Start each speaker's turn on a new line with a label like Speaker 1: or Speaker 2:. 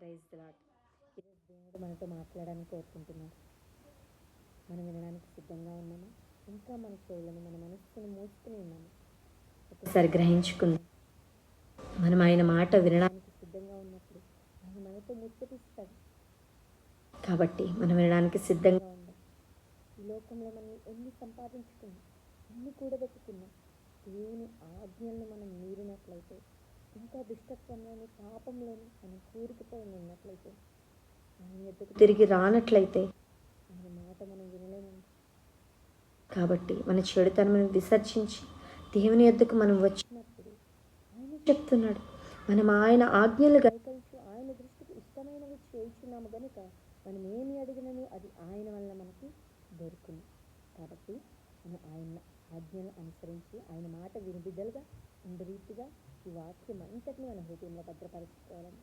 Speaker 1: Praise the lord. ఈరోజు దేవుడు మనతో మాట్లాడాలని కోరుకుంటున్నాడు. మనం వినడానికి సిద్ధంగా ఉన్నామా? ఇంకా మన చెవులను మన మనస్సును మూసుకుని ఉన్నాము. ఒకసారి గ్రహించుకుందాం. మనం ఆయన మాట వినడానికి సిద్ధంగా ఉన్నప్పుడు ఆయన మనతో ముచ్చటిస్తాడు. కాబట్టి మనం వినడానికి సిద్ధంగా ఉందాం. ఈ లోకంలో మనం ఎన్ని సంపాదించుకున్నా, ఎన్ని కూడబెట్టుకున్నా, దేవుని ఆజ్ఞలను మనం మీరినట్లయితే, ఇంకా దుష్టత్వంలోని పాపంలోని మనం కూరుకుపోయి ఉన్నట్లయితే, ఆయన ఎద్దుకు తిరిగి రానట్లయితే ఆయన మాట మనం వినలేమండి. కాబట్టి మన చెడుతనమును విసర్జించి దేవుని ఎద్దుకు మనం వచ్చినప్పుడు ఆయన చెప్తున్నాడు, మనం ఆయన ఆజ్ఞలు గైకొనుచు ఆయన దృష్టికి ఇష్టమైనవి చేయుచున్నాము గనుక మనం ఏమి అడిగినను అది ఆయన వల్ల మనకి దొరుకును. కాబట్టి మనం ఆయన ఆజ్ఞలు అనుసరించి ఆయన మాట విని బిడ్డలుగా ఉండే రీతిగా ఈ వాక్యం అంతటిని మన హృదయంలో భద్రపరచుకోవాలని